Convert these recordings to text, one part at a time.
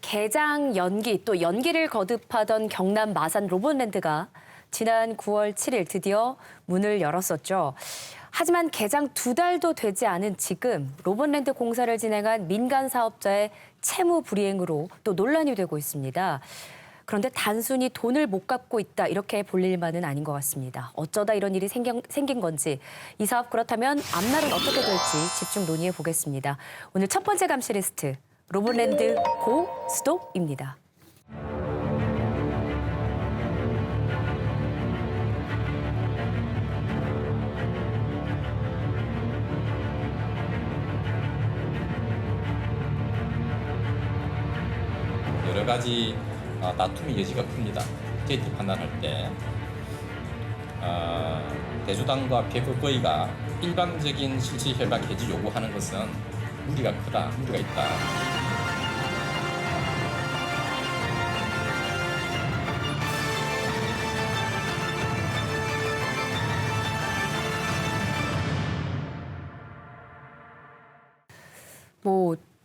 개장 연기 또 연기를 거듭하던 경남 마산 로봇랜드가 지난 9월 7일 드디어 문을 열었었죠. 하지만 개장 2달도 되지 않은 지금 로봇랜드 공사를 진행한 민간 사업자의 채무 불이행으로 또 논란이 되고 있습니다. 그런데 단순히 돈을 못 갚고 있다 이렇게 볼 일만은 아닌 것 같습니다. 어쩌다 이런 일이 생긴 건지, 이 사업 그렇다면 앞날은 어떻게 될지 집중 논의해 보겠습니다. 오늘 첫 번째 감시 리스트, 로봇랜드 고 스톱입니다. 여러 가지 다툼의 여지가 큽니다. JT 판단할 때 대주당과 PFV가 일방적인 실시 협약 해지 요구하는 것은 무리가 크다, 무리가 있다.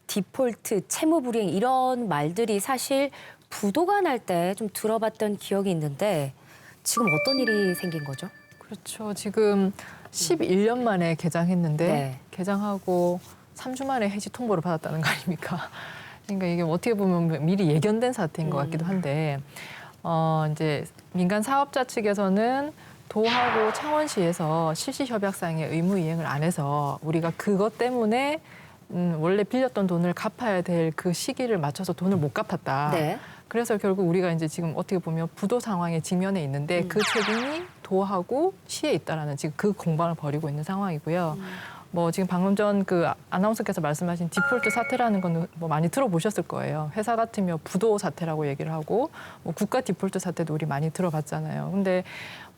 디폴트, 채무 불이행 이런 말들이 사실 부도가 날 때 좀 들어봤던 기억이 있는데 지금 어떤 일이 생긴 거죠? 그렇죠. 지금 11년 만에 개장했는데 네. 개장하고 3주 만에 해지 통보를 받았다는 거 아닙니까? 그러니까 이게 어떻게 보면 미리 예견된 사태인 것 같기도 한데 이제 민간 사업자 측에서는 도하고 창원시에서 실시 협약상의 의무 이행을 안 해서 우리가 그것 때문에 원래 빌렸던 돈을 갚아야 될 그 시기를 맞춰서 돈을 못 갚았다. 네. 그래서 결국 우리가 이제 지금 어떻게 보면 부도 상황에 직면해 있는데 그 책임이 도하고 시에 있다라는 지금 그 공방을 벌이고 있는 상황이고요. 뭐 지금 방금 전 그 아나운서께서 말씀하신 디폴트 사태라는 거는 뭐 많이 들어보셨을 거예요. 회사 같으면 부도 사태라고 얘기를 하고 뭐 국가 디폴트 사태도 우리 많이 들어봤잖아요. 근데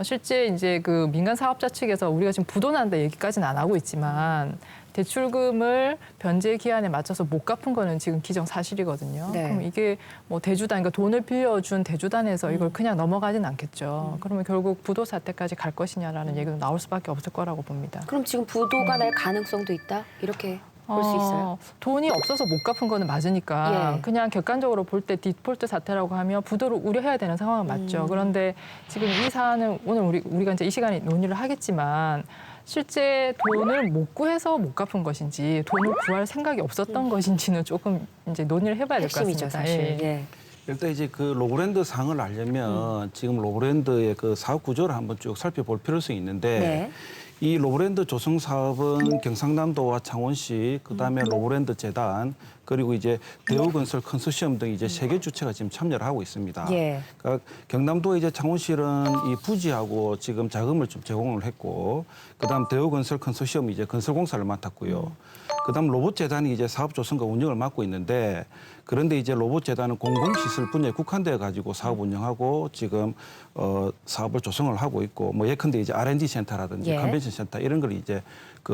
실제 이제 그 민간 사업자 측에서 우리가 지금 부도 난다 얘기까지는 안 하고 있지만 대출금을 변제 기한에 맞춰서 못 갚은 거는 지금 기정사실이거든요. 네. 그럼 이게 뭐 대주단, 그러니까 돈을 빌려준 대주단에서 이걸 그냥 넘어가진 않겠죠. 그러면 결국 부도 사태까지 갈 것이냐라는 얘기도 나올 수밖에 없을 거라고 봅니다. 그럼 지금 부도가 날 가능성도 있다? 이렇게 볼 수 있어요? 돈이 없어서 못 갚은 거는 맞으니까 예. 그냥 객관적으로 볼 때 디폴트 사태라고 하면 부도를 우려해야 되는 상황은 맞죠. 그런데 지금 이 사안은 오늘 우리가 이제 이 시간에 논의를 하겠지만 실제 돈을 못 구해서 못 갚은 것인지 돈을 구할 생각이 없었던 것인지는 조금 이제 논의를 해봐야 될 것 같습니다. 핵심이죠, 사실. 예. 예. 일단 이제 그 로봇랜드 상을 알려면 지금 로봇랜드의 그 사업 구조를 한번 쭉 살펴볼 필요성이 있는데 네. 이 로봇랜드 조성 사업은 경상남도와 창원시, 그다음에 로봇랜드 재단, 그리고 이제 대우건설 컨소시엄 등 이제 3개 주체가 지금 참여를 하고 있습니다. 예. 그러니까 경남도 이제 창원시는 이 부지하고 지금 자금을 좀 제공을 했고, 그다음 대우건설 컨소시엄이 이제 건설공사를 맡았고요. 그다음 로봇재단이 이제 사업 조성과 운영을 맡고 있는데, 그런데 이제 로봇재단은 공공시설 분야에 국한되어 가지고 사업 운영하고 지금 사업을 조성을 하고 있고, 뭐 예컨대 이제 R&D 센터라든지 예. 컨벤션 센터 이런 걸 이제 그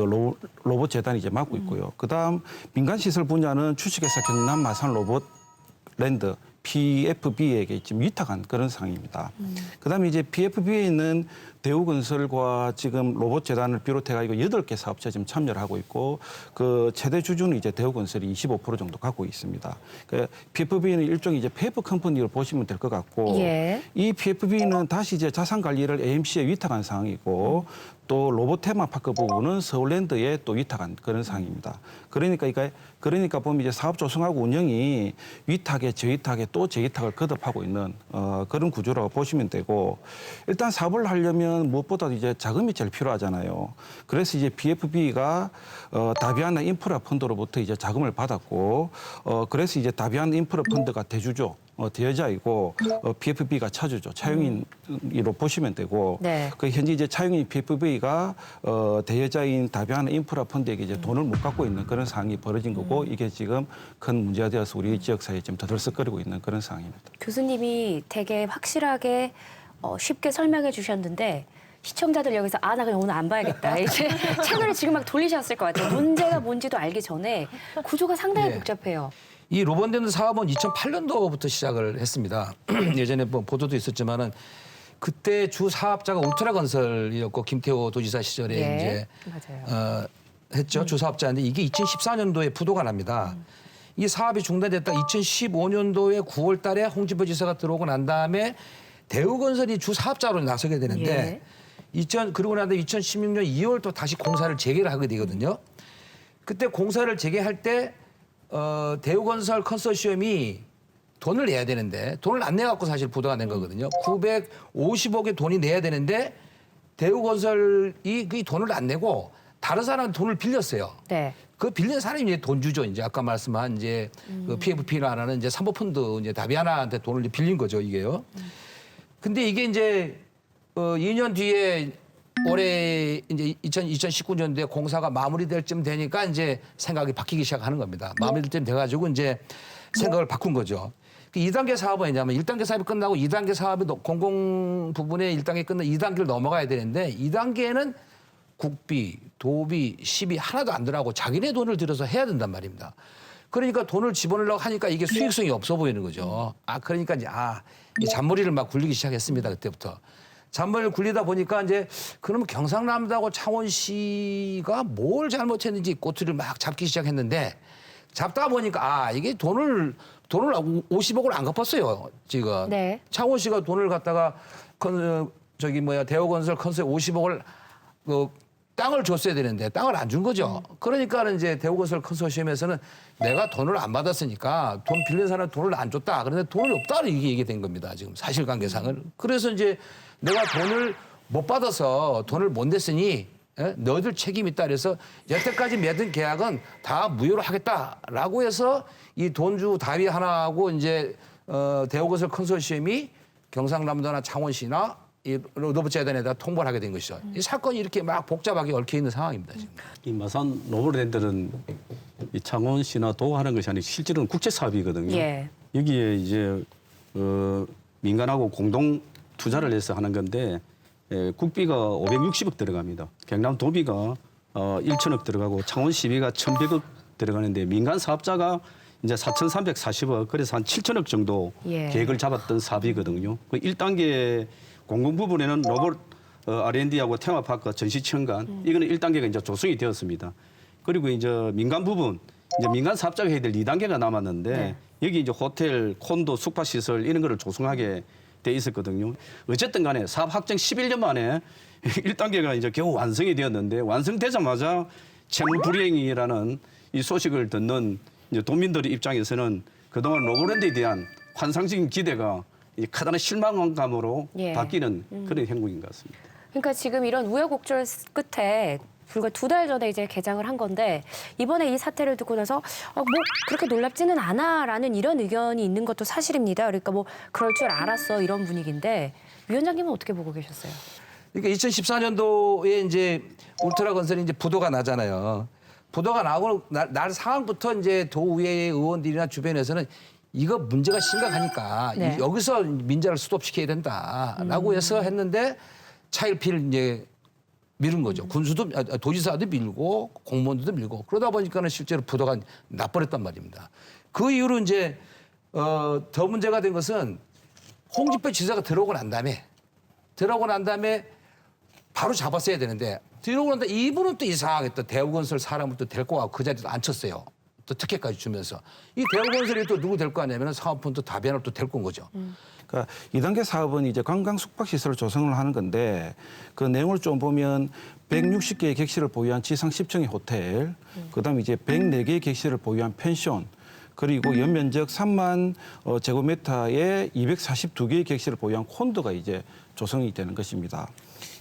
로봇재단이 이제 맡고 있고요. 그다음 민간시설 분야는 주식회사 경남 마산 로봇랜드 PFB에게 지금 위탁한 그런 상황입니다. 그다음에 이제 PFB에 있는 대우건설과 지금 로봇재단을 비롯해가지고 8개 사업체 지금 참여를 하고 있고, 그 최대 주주는 이제 대우건설이 25% 정도 갖고 있습니다. 그 PFB는 일종의 이제 페이퍼 컴퍼니로 보시면 될 것 같고, 예. 이 PFB는 다시 이제 자산 관리를 AMC에 위탁한 상황이고, 또 로봇 테마파크 부분은 서울랜드에 또 위탁한 그런 상황입니다. 그러니까 보면 이제 사업 조성하고 운영이 위탁에 재위탁에 또 재위탁을 거듭하고 있는 그런 구조라고 보시면 되고, 일단 사업을 하려면 무엇보다도 이제 자금이 제일 필요하잖아요. 그래서 이제 PFB가 다비아나 인프라 펀드로부터 이제 자금을 받았고, 그래서 이제 다비아나 인프라 펀드가 대주죠. 대여자이고 PFB가 차주죠. 차용인으로 보시면 되고, 네. 그 현재 이제 차용인 PFB가 대여자인 다비아나 인프라 펀드에게 이제 돈을 못 갖고 있는 그런 상황이 벌어진 거고, 이게 지금 큰 문제가 되어서 우리 지역 사회에 지금 더들썩거리고 있는 그런 상황입니다. 교수님이 되게 확실하게 쉽게 설명해 주셨는데 시청자들 여기서 나 그냥 오늘 안 봐야겠다. 이제 채널을 지금 막 돌리셨을 것 같아요. 문제가 뭔지도 알기 전에 구조가 상당히 네. 복잡해요. 이 로봇랜드 사업은 2008년도부터 시작을 했습니다. 예전에 뭐 보도도 있었지만은 그때 주 사업자가 울트라건설이었고 김태호 도지사 시절에 예, 이제 맞아요. 했죠. 주 사업자인데 이게 2014년도에 부도가 납니다. 이 사업이 중단됐다 2015년도에 9월 달에 홍준표 지사가 들어오고 난 다음에 대우건설이 주 사업자로 나서게 되는데 그러고 난 다음에 2016년 2월 또 다시 공사를 재개를 하게 되거든요. 그때 공사를 재개할 때 대우건설 컨소시엄이 돈을 내야 되는데 돈을 안 내갖고 사실 부도가 낸 거거든요. 950억의 돈이 내야 되는데 대우건설이 그 돈을 안 내고 다른 사람한테 돈을 빌렸어요. 네. 그 빌린 사람이 이제 돈 주죠. 이제 아까 말씀한 이제 그 PFP라는 이제 삼보펀드 이제 다비아나한테 돈을 빌린 거죠, 이게요. 근데 이게 이제 2년 뒤에 올해 이제 2019년도에 공사가 마무리될 쯤 되니까 이제 생각이 바뀌기 시작하는 겁니다. 마무리될 쯤 돼가지고 이제 생각을 바꾼 거죠. 2단계 사업은 뭐냐면 1단계 사업이 끝나고 2단계 사업이 공공 부분에 1단계 끝나 2단계를 넘어가야 되는데 2단계는 국비, 도비, 시비 하나도 안 들어가고 자기네 돈을 들여서 해야 된단 말입니다. 그러니까 돈을 집어넣으려고 하니까 이게 수익성이 없어 보이는 거죠. 그러니까 이제 이 잔머리를 막 굴리기 시작했습니다. 그때부터. 잔머리를 굴리다 보니까 이제 그러면 경상남도하고 창원시가 뭘 잘못했는지 꼬투리를 막 잡기 시작했는데 잡다 보니까 이게 돈을 50억을 안 갚았어요. 지금. 네. 창원시가 돈을 갖다가 대우건설 컨소에 50억을 땅을 줬어야 되는데 땅을 안 준 거죠. 그러니까는 이제 대우건설 컨소시엄에서는 내가 돈을 안 받았으니까 돈 빌린 사람 돈을 안 줬다. 그런데 돈이 없다 이게 얘기된 겁니다. 지금 사실관계상은. 그래서 이제 내가 돈을 못 받아서 돈을 못 냈으니 너희들 책임 있다. 그래서 여태까지 맺은 계약은 다 무효로 하겠다라고 해서 이 돈주 다비 하나하고 이제 대우건설 컨소시엄이 경상남도나 창원시나 이 로봇재단에다 통보를 하게 된 것이죠. 이 사건이 이렇게 막 복잡하게 얽혀 있는 상황입니다. 지금. 이 마산 로봇랜드는 이 창원시나 도하는 것이 아니고 실제로는 국제 사업이거든요. 예. 여기에 이제 민간하고 공동 투자를 해서 하는 건데 국비가 560억 들어갑니다. 경남 도비가 1천억 들어가고 창원시비가 1,100억 들어가는데 민간 사업자가 이제 4,340억 그래서 한 7천억 정도 계획을 잡았던 사업이거든요. 그 1단계 공공 부분에는 로봇 R&D하고 테마파크 전시체험관 이거는 1단계가 이제 조성이 되었습니다. 그리고 이제 민간 부분 이제 민간 사업자가 해야 될 2단계가 남았는데 여기 이제 호텔, 콘도, 숙박시설 이런 거를 조성하게 돼 있었거든요. 어쨌든 간에 사업 확정 11년 만에 1단계가 이제 겨우 완성이 되었는데 완성되자마자 채무 불이행이라는 이 소식을 듣는 이제 도민들의 입장에서는 그동안 로봇랜드에 대한 환상적인 기대가 이 커다란 실망감으로 바뀌는 그런 행동인 것 같습니다. 그러니까 지금 이런 우여곡절 끝에 불과 2달 전에 이제 개장을 한 건데 이번에 이 사태를 듣고 나서 뭐 그렇게 놀랍지는 않아라는 이런 의견이 있는 것도 사실입니다. 그러니까 뭐 그럴 줄 알았어 이런 분위기인데 위원장님은 어떻게 보고 계셨어요? 그러니까 2014년도에 이제 울트라 건설이 이제 부도가 나잖아요. 부도가 나고 날 상황부터 이제 도의회 의원들이나 주변에서는 이거 문제가 심각하니까 여기서 민자를 스톱시켜야 된다라고 해서 했는데 차일피일 이제 미룬 거죠. 군수도 도지사도 밀고 공무원들도 밀고 그러다 보니까는 실제로 부도가 나버렸단 말입니다. 그 이후로 이제 더 문제가 된 것은 홍준표 지사가 들어오고 난 다음에 바로 잡았어야 되는데 들어오고 난 다음에 이분은 또 이상하게 또 대우건설 사람을 또 데리고 와서 그 자리에 앉혔어요. 또 특혜까지 주면서 이 대우건설이 또 누구 데리고 왔냐면 사업펀드 다비아나를 또 데리고 온 거죠. 그러니까 2단계 사업은 이제 관광 숙박시설을 조성을 하는 건데 그 내용을 좀 보면 160개의 객실을 보유한 지상 10층의 호텔, 그다음에 이제 104개의 객실을 보유한 펜션, 그리고 연면적 3만 제곱미터의 242개의 객실을 보유한 콘도가 이제 조성이 되는 것입니다.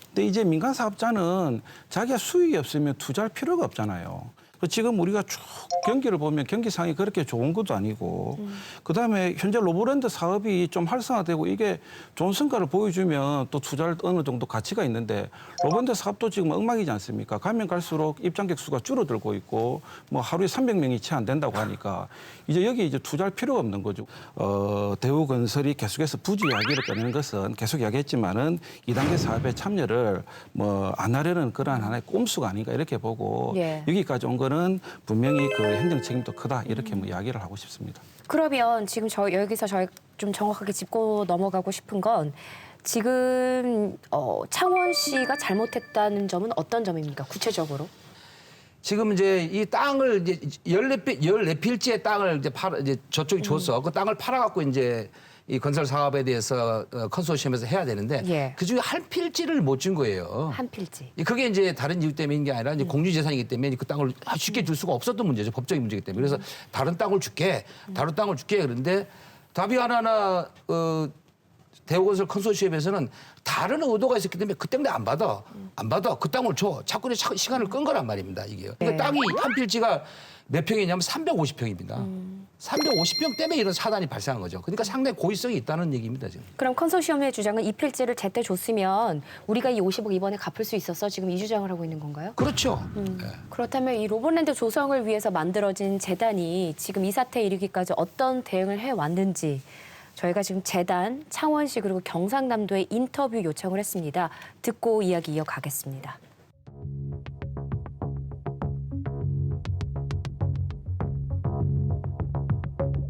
근데 이제 민간 사업자는 자기가 수익이 없으면 투자할 필요가 없잖아요. 지금 우리가 쭉 경기를 보면 경기 상황이 그렇게 좋은 것도 아니고 그다음에 현재 로봇랜드 사업이 좀 활성화되고 이게 좋은 성과를 보여주면 또 투자할 어느 정도 가치가 있는데 로봇랜드 사업도 지금 엉망이지 않습니까? 가면 갈수록 입장객 수가 줄어들고 있고 뭐 하루에 300명이 채 안 된다고 하니까 이제 여기 이제 투자할 필요가 없는 거죠. 대우건설이 계속해서 부주 이야기를 꺼내는 것은 계속 이야기했지만은 2단계 사업에 참여를 뭐 안 하려는 그러한 하나의 꼼수가 아닌가 이렇게 보고 여기까지 온 거는 분명히 그 행정 책임도 크다 이렇게 뭐 이야기를 하고 싶습니다. 그러면 지금 여기서 저희 좀 정확하게 짚고 넘어가고 싶은 건 지금 창원시가 잘못했다는 점은 어떤 점입니까? 구체적으로? 지금 이제 이 땅을 이제 14필지의 땅을 이제 저쪽이 줬어. 그 땅을 팔아갖고 이제 이 건설 사업에 대해서 컨소시엄에서 해야 되는데 예. 그 중에 한 필지를 못 준 거예요. 한 필지. 그게 이제 다른 이유 때문인 게 아니라 이제 공유재산이기 때문에 그 땅을 쉽게 줄 수가 없었던 문제죠. 법적인 문제이기 때문에. 그래서 다른 땅을 줄게. 다른 땅을 줄게. 그런데 다비아나나 대우건설 컨소시엄에서는 다른 의도가 있었기 때문에 그 땅 안 받아. 안 받아. 그 땅을 줘. 자꾸 시간을 끈 거란 말입니다. 이게요. 그러니까 땅이 한 필지가 몇 평이냐면 350평입니다. 350평 때문에 이런 사단이 발생한 거죠. 그러니까 상당히 고의성이 있다는 얘기입니다. 지금. 그럼 컨소시엄의 주장은 이 필지를 제때 줬으면 우리가 이 50억 이번에 갚을 수 있었어. 지금 이 주장을 하고 있는 건가요? 그렇죠. 그렇다면 이 로봇랜드 조성을 위해서 만들어진 재단이 지금 이 사태에 이르기까지 어떤 대응을 해왔는지 저희가 지금 재단, 창원시 그리고 경상남도에 인터뷰 요청을 했습니다. 듣고 이야기 이어가겠습니다.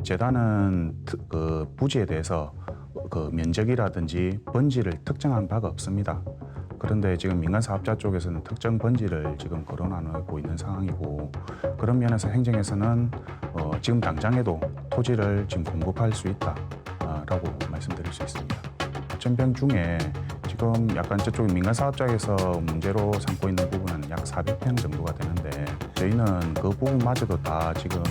재단은 그 부지에 대해서 그 면적이라든지 번지를 특정한 바가 없습니다. 그런데 지금 민간 사업자 쪽에서는 특정 번지를 지금 거론하고 있는 상황이고 그런 면에서 행정에서는 지금 당장에도 토지를 지금 공급할 수 있다라고 말씀드릴 수 있습니다. 전병 중에 지금 약간 저쪽 민간 사업자에서 문제로 삼고 있는 부분은 약 400평 정도가 되는데 저희는 그 부분마저도 다 지금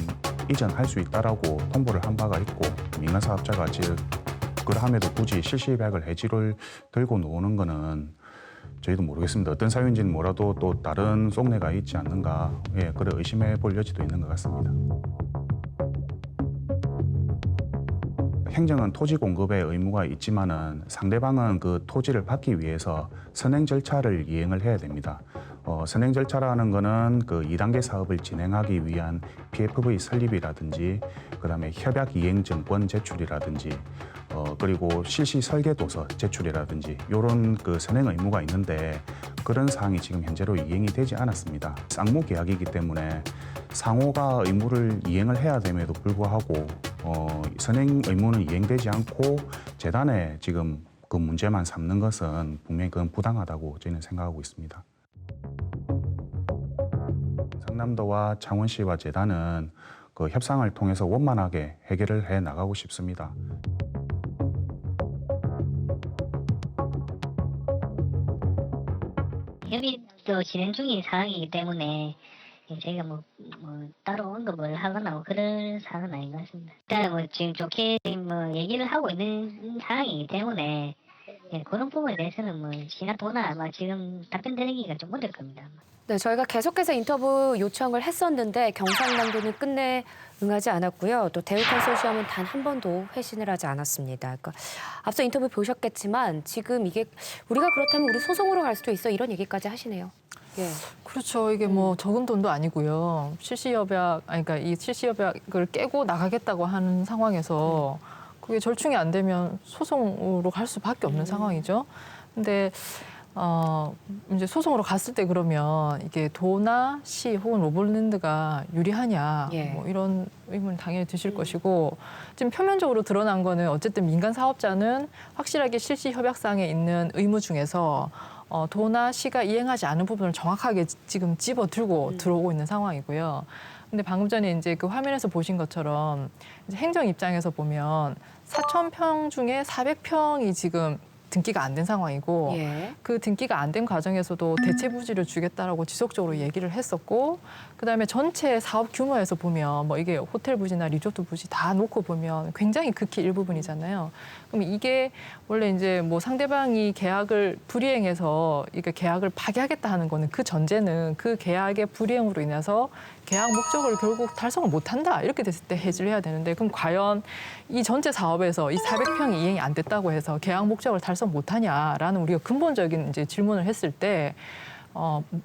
이전할 수 있다라고 통보를 한 바가 있고 민간 사업자가 즉 그러함에도 굳이 실시계약을 해지를 들고 노는 거는 저희도 모르겠습니다. 어떤 사유인지는 몰라도 또 다른 속내가 있지 않는가 그래 의심해 볼 여지도 있는 것 같습니다. 행정은 토지 공급에 의무가 있지만은 상대방은 그 토지를 받기 위해서 선행 절차를 이행을 해야 됩니다. 선행 절차라는 거는 그 2단계 사업을 진행하기 위한 PFV 설립이라든지 그다음에 협약 이행 증권 제출이라든지 그리고 실시 설계 도서 제출이라든지 이런 그 선행 의무가 있는데 그런 사항이 지금 현재로 이행이 되지 않았습니다. 쌍무 계약이기 때문에 상호가 의무를 이행을 해야 됨에도 불구하고 선행 의무는 이행되지 않고 재단에 지금 그 문제만 삼는 것은 분명히 그건 부당하다고 저희는 생각하고 있습니다. 상남도와 창원시와 재단은 그 협상을 통해서 원만하게 해결을 해 나가고 싶습니다. 협의도 진행 중인 상황이기 때문에 저희가 뭐 따로 언급을 하거나 뭐 그런 상황은 아닌 것 같습니다. 일단 뭐 지금 좋게 뭐 얘기를 하고 있는 상황이기 때문에 그런 부분에 대해서는 뭐 시나도나 아마 지금 답변 드리기가 좀 어려울 겁니다. 네, 저희가 계속해서 인터뷰 요청을 했었는데 경상남도는 끝내 응하지 않았고요. 또 대우 컨소시엄은 단 한 번도 회신을 하지 않았습니다. 그러니까 앞서 인터뷰 보셨겠지만 지금 이게 우리가 그렇다면 우리 소송으로 갈 수도 있어 이런 얘기까지 하시네요. 예. 그렇죠. 이게 뭐 적은 돈도 아니고요. 그러니까 이 실시협약을 깨고 나가겠다고 하는 상황에서 그게 절충이 안 되면 소송으로 갈 수밖에 없는 상황이죠. 근데 이제 소송으로 갔을 때 그러면 이게 도나 시 혹은 로봇랜드가 유리하냐 예. 뭐 이런 의문 당연히 드실 것이고 지금 표면적으로 드러난 거는 어쨌든 민간 사업자는 확실하게 실시 협약상에 있는 의무 중에서 도나 시가 이행하지 않은 부분을 정확하게 지금 집어들고 들어오고 있는 상황이고요. 근데 방금 전에 이제 그 화면에서 보신 것처럼 이제 행정 입장에서 보면 4,000평 중에 400평이 지금 등기가 안 된 상황이고 예. 그 등기가 안 된 과정에서도 대체 부지를 주겠다라고 지속적으로 얘기를 했었고 그다음에 전체 사업 규모에서 보면 뭐 이게 호텔 부지나 리조트 부지 다 놓고 보면 굉장히 극히 일부분이잖아요. 그럼 이게 원래 이제 뭐 상대방이 계약을 불이행해서 이게 계약을 파기하겠다 하는 거는 그 전제는 그 계약의 불이행으로 인해서 계약 목적을 결국 달성을 못한다 이렇게 됐을 때 해지를 해야 되는데 그럼 과연 이 전체 사업에서 이 400평이 이행이 안 됐다고 해서 계약 목적을 달성 못하냐라는 우리가 근본적인 이제 질문을 했을 때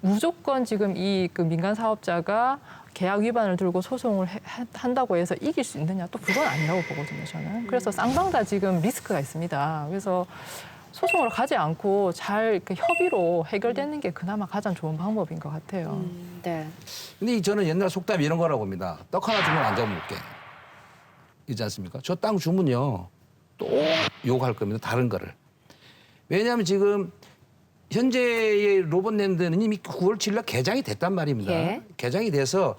무조건 지금 이 그 민간 사업자가 계약 위반을 들고 소송을 한다고 해서 이길 수 있느냐 또 그건 아니라고 보거든요 저는. 그래서 쌍방 다 지금 리스크가 있습니다. 그래서 소송으로 가지 않고 잘 이렇게 협의로 해결되는 게 그나마 가장 좋은 방법인 것 같아요. 네. 근데 저는 옛날 속담이 이런 거라고 봅니다. 떡 하나 주면 안 잡아먹게. 있지 않습니까? 저 땅 주면요. 또 욕할 겁니다. 다른 거를. 왜냐하면 지금 현재의 로봇랜드는 이미 9월 7일 날 개장이 됐단 말입니다. 예. 개장이 돼서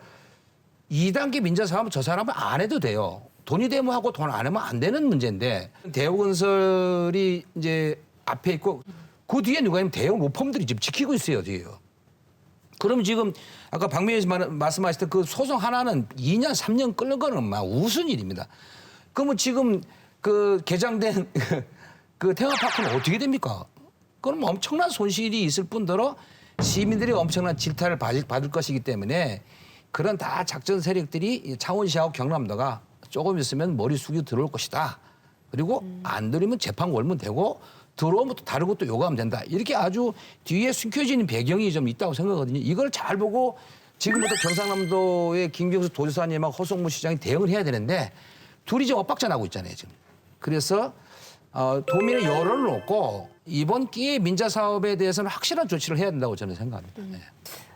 2단계 민자사업은 저 사람은 안 해도 돼요. 돈이 되면 하고 돈 안 하면 안 되는 문제인데 대우건설이 이제 앞에 있고 그 뒤에 누가 있냐면 대형 로펌들이 지금 지키고 있어요. 뒤에요. 그럼 지금 아까 박 의원님 말씀하셨던 그 소송 하나는 2년, 3년 끓는 거는 막 우스운 일입니다. 그러면 지금 그 개장된 그 테마파크는 어떻게 됩니까? 그럼 엄청난 손실이 있을 뿐더러 시민들이 엄청난 질타를 받을 것이기 때문에 그런 다 작전 세력들이 창원시하고 경남도가 조금 있으면 머리 숙여 들어올 것이다. 그리고 안 들으면 재판 걸면 되고 들어오면 또 다른 것도 요구하면 된다. 이렇게 아주 뒤에 숨겨진 배경이 좀 있다고 생각하거든요. 이걸 잘 보고 지금부터 경상남도의 김경수 도지사님하고 허성무 시장이 대응을 해야 되는데 둘이 지금 엇박자 나고 있잖아요. 지금. 그래서 도민의 여론을 놓고 이번 기회 민자 사업에 대해서는 확실한 조치를 해야 된다고 저는 생각합니다. 네.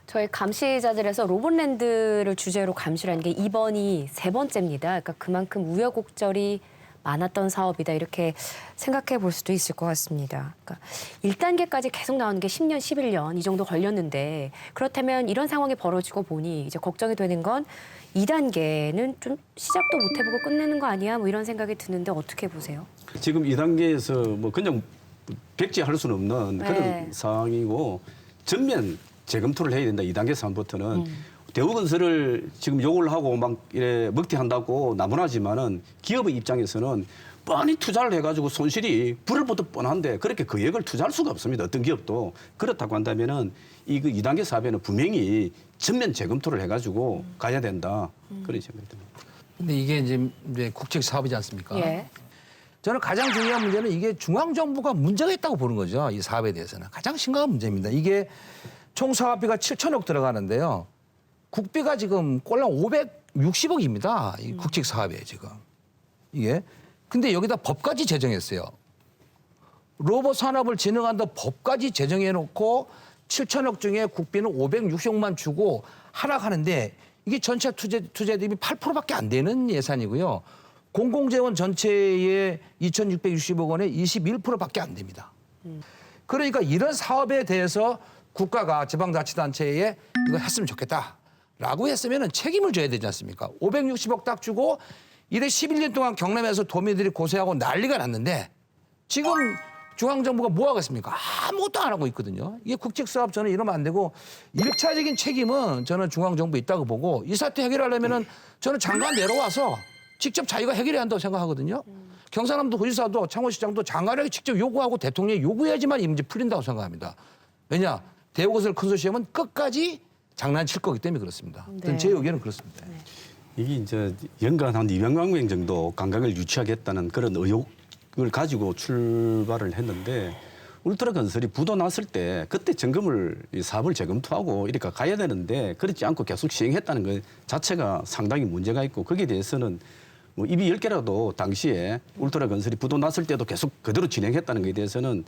저희 감시자들에서 로봇랜드를 주제로 감시를 한 게 이번이 3번째입니다. 그러니까 그만큼 우여곡절이 많았던 사업이다 이렇게 생각해 볼 수도 있을 것 같습니다. 그러니까 1단계까지 계속 나오는 게 10년, 11년 이 정도 걸렸는데 그렇다면 이런 상황이 벌어지고 보니 이제 걱정이 되는 건 2단계는 좀 시작도 못 해보고 끝내는 거 아니야? 뭐 이런 생각이 드는데 어떻게 보세요? 지금 2단계에서 뭐 그냥 백지할 수는 없는 네. 그런 상황이고 전면 재검토를 해야 된다. 2단계 사업부터는 대우건설을 지금 욕을 하고 막 이래 먹튀한다고 나무라지만은 기업의 입장에서는 뻔히 투자를 해가지고 손실이 불을 보듯 뻔한데 그렇게 그 액을 투자할 수가 없습니다. 어떤 기업도. 그렇다고 한다면은 이 그 2단계 사업에는 분명히 전면 재검토를 해가지고 가야 된다. 그런 생각이 듭니다. 근데 이게 이제 국책 사업이지 않습니까? 예. 저는 가장 중요한 문제는 이게 중앙정부가 문제가 있다고 보는 거죠. 이 사업에 대해서는. 가장 심각한 문제입니다. 이게 총 사업비가 7천억 들어가는데요. 국비가 지금 꼴랑 560억입니다. 이 국책 사업에 지금. 이게. 근데 여기다 법까지 제정했어요. 로봇 산업을 진흥한다 법까지 제정해놓고 7천억 중에 국비는 560억만 주고 하락하는데 이게 전체 투자 대비 8%밖에 안 되는 예산이고요. 공공재원 전체의 2,660억 원의 21%밖에 안 됩니다. 그러니까 이런 사업에 대해서 국가가 지방자치단체에 이거 했으면 좋겠다라고 했으면 책임을 져야 되지 않습니까? 560억 딱 주고 이래 11년 동안 경남에서 도민들이 고생하고 난리가 났는데 지금 중앙정부가 뭐 하겠습니까? 아무것도 안 하고 있거든요. 이게 국책사업 저는 이러면 안 되고 1차적인 책임은 저는 중앙정부에 있다고 보고 이 사태 해결하려면은 저는 장관 내려와서 직접 자기가 해결해야 한다고 생각하거든요. 경상남도 도지사도 창원시장도 장관에게 직접 요구하고 대통령이 요구해야지만 이 문제 풀린다고 생각합니다. 왜냐? 대우건설 컨소시엄은 끝까지 장난칠 거기 때문에 그렇습니다. 네. 제 의견은 그렇습니다. 네. 이게 이제 연간 한 200만 명 정도 감각을 유치하겠다는 그런 의욕을 가지고 출발을 했는데 울트라건설이 부도 났을 때 그때 점검을 이 사업을 재검토하고 이렇게 가야 되는데 그렇지 않고 계속 시행했다는 것 자체가 상당히 문제가 있고 거기에 대해서는 뭐 입이 10개라도 당시에 울트라건설이 부도 났을 때도 계속 그대로 진행했다는 것에 대해서는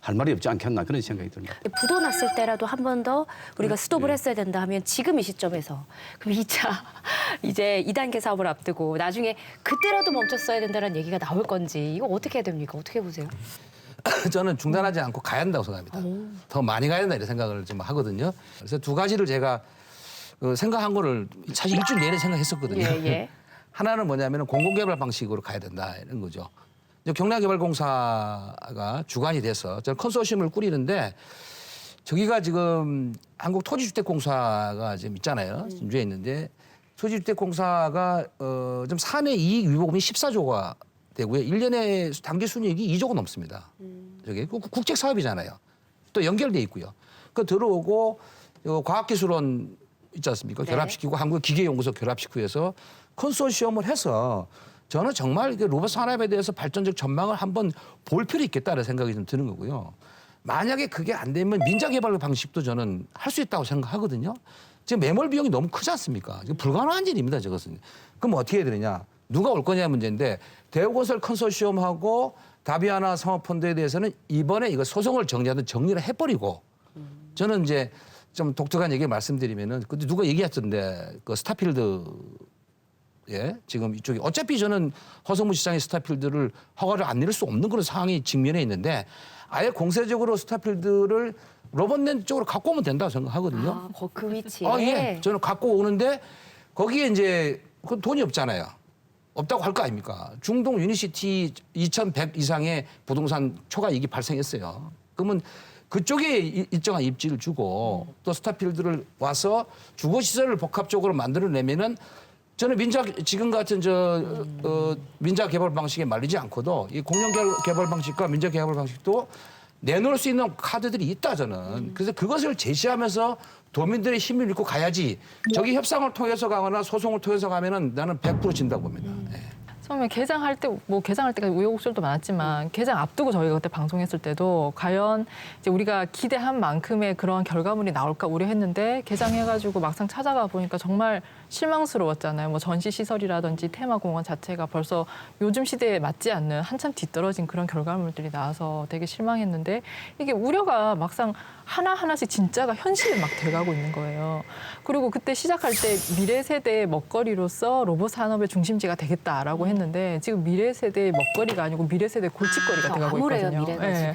할 말이 없지 않겠나 그런 생각이 듭니다. 부도 났을 때라도 한 번 더 우리가 스톱을 했어야 된다 하면 지금 이 시점에서 그럼 2차 이제 2단계 사업을 앞두고 나중에 그때라도 멈췄어야 된다는 얘기가 나올 건지 이거 어떻게 해야 됩니까? 어떻게 보세요? 저는 중단하지 않고 가야 한다고 생각합니다. 더 많이 가야 된다 이런 생각을 좀 하거든요. 그래서 두 가지를 제가 생각한 거를 사실 일주일 내내 생각했었거든요. 예, 예. 하나는 뭐냐면 공공개발 방식으로 가야 된다 이런 거죠. 경남개발공사가 주관이 돼서 저는 컨소시엄을 꾸리는데 저기가 지금 한국토지주택공사가 지금 있잖아요. 진주에 있는데 토지주택공사가 좀 사내 이익 위보금이 14조가 되고요. 1년에 당기 순이익이 2조가 넘습니다. 저게 국책 사업이잖아요. 또 연결돼 있고요. 그 들어오고 과학기술원 있지 않습니까? 네. 결합시키고 한국기계연구소 결합시키고 해서 컨소시엄을 해서 저는 정말 로봇 산업에 대해서 발전적 전망을 한번 볼 필요 있겠다는 생각이 좀 드는 거고요. 만약에 그게 안 되면 민자개발 방식도 저는 할 수 있다고 생각하거든요. 지금 매몰 비용이 너무 크지 않습니까? 지금 불가능한 일입니다, 저것은. 그럼 어떻게 해야 되느냐? 누가 올 거냐 문제인데 대우건설 컨소시엄하고 다비아나 상업펀드에 대해서는 이번에 이거 소송을 정리하든 정리를 해버리고 저는 이제 좀 독특한 얘기 말씀드리면은 근데 누가 얘기했던데 그 스타필드에 예, 지금 이쪽이 어차피 저는 허성무 시장의 스타필드를 허가를 안 내릴 수 없는 그런 상황이 직면해 있는데 아예 공세적으로 스타필드를 로봇랜드 쪽으로 갖고 오면 된다고 생각하거든요. 아, 그 위치에. 예, 저는 갖고 오는데 거기에 이제 그 돈이 없잖아요. 없다고 할 거 아닙니까? 중동 유니시티 2,100 이상의 부동산 초과 이익이 발생했어요. 그러면 그쪽에 일정한 입지를 주고 또 스타필드를 와서 주거시설을 복합적으로 만들어내면은 저는 지금 같은 민자 개발 방식에 말리지 않고도 이 공영 개발 방식과 민자 개발 방식도 내놓을 수 있는 카드들이 있다 저는. 그래서 그것을 제시하면서 도민들의 힘을 잃고 가야지. 저기 협상을 통해서 가거나 소송을 통해서 가면은 나는 100% 진다고 봅니다. 예. 처음에 개장할 때 개장할 때까지 우여곡절도 많았지만 개장 앞두고 저희가 그때 방송했을 때도 과연 이제 우리가 기대한 만큼의 그런 결과물이 나올까 우려했는데 개장해가지고 막상 찾아가 보니까 정말 실망스러웠잖아요. 뭐 전시 시설이라든지 테마공원 자체가 벌써 요즘 시대에 맞지 않는 한참 뒤떨어진 그런 결과물들이 나와서 되게 실망했는데 이게 우려가 막상 하나하나씩 진짜가 현실에 막 돼가고 있는 거예요. 그리고 그때 시작할 때 미래 세대의 먹거리로서 로봇 산업의 중심지가 되겠다라고 했는데 지금 미래 세대의 먹거리가 아니고 미래 세대의 골칫거리가 돼가고 암울해요, 있거든요. 미래가 예.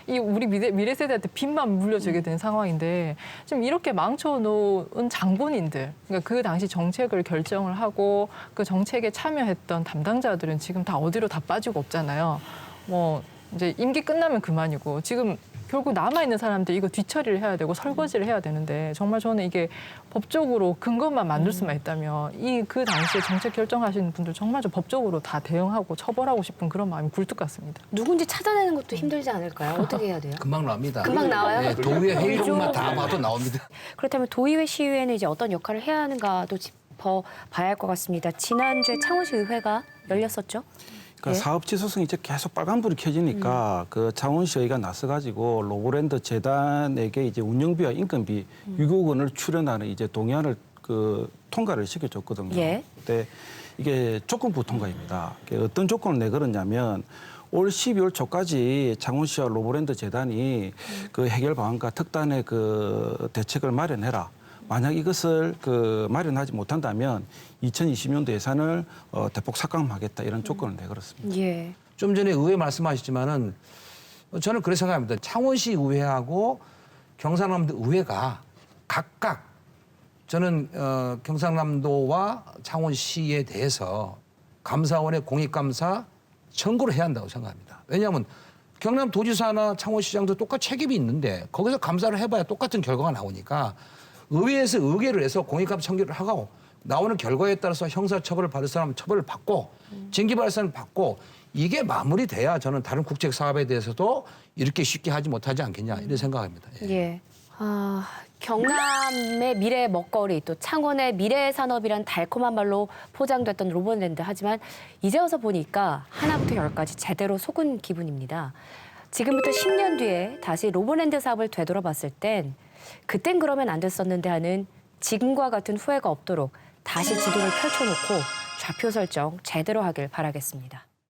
이 우리 미래 세대한테 빚만 물려주게 된 상황인데 지금 이렇게 망쳐놓은 장본인들, 그러니까 그 당시 정책을 결정을 하고 그 정책에 참여했던 담당자들은 지금 다 어디로 다 빠지고 없잖아요. 뭐 이제 임기 끝나면 그만이고 지금 결국 남아있는 사람들 이거 뒤처리를 해야 되고 설거지를 해야 되는데 정말 저는 이게 법적으로 근거만 만들 수만 있다면 그 당시에 정책 결정하시는 분들 정말 좀 법적으로 다 대응하고 처벌하고 싶은 그런 마음이 굴뚝 같습니다. 누군지 찾아내는 것도 힘들지 않을까요? 어떻게 해야 돼요? 금방 나옵니다. 금방 나와요? 예, 도의회 회의록만 다 봐도 나옵니다. 그렇다면 도의회 시의회는 이제 어떤 역할을 해야 하는가도 짚어봐야 할 것 같습니다. 지난주에 창원시 의회가 열렸었죠? 그러니까 예. 사업 취소성이 이제 계속 빨간불이 켜지니까 그 창원시의회가 나서가지고 로보랜드 재단에게 이제 운영비와 인건비 6억 원을 출연하는 이제 동의안을 통과를 시켜줬거든요. 예. 근데 이게 조건부 통과입니다. 어떤 조건을 내걸었냐면 올 12월 초까지 창원시와 로보랜드 재단이 그 해결 방안과 특단의 그 대책을 마련해라. 만약 이것을 마련하지 못한다면 2020년도 예산을 대폭 삭감하겠다 이런 조건을 내걸었습니다. 예. 좀 전에 의회 말씀하셨지만은 저는 그렇게 생각합니다. 창원시 의회하고 경상남도 의회가 각각 저는 경상남도와 창원시에 대해서 감사원의 공익감사 청구를 해야 한다고 생각합니다. 왜냐하면 경남도지사나 창원시장도 똑같이 책임이 있는데 거기서 감사를 해봐야 똑같은 결과가 나오니까 의회에서 의결을 해서 공익감사 청구를 하고 나오는 결과에 따라서 형사처벌을 받을 사람은 처벌을 받고 징계발사는 받고 이게 마무리돼야 저는 다른 국책 사업에 대해서도 이렇게 쉽게 하지 못하지 않겠냐 이런 생각합니다. 예. 예. 경남의 미래 먹거리 또 창원의 미래 산업이란 달콤한 말로 포장됐던 로봇랜드 하지만 이제 와서 보니까 하나부터 열까지 제대로 속은 기분입니다. 지금부터 10년 뒤에 다시 로봇랜드 사업을 되돌아봤을 땐 그땐 그러면 안 됐었는데 하는 지금과 같은 후회가 없도록 다시 지도를 펼쳐놓고 좌표 설정 제대로 하길 바라겠습니다.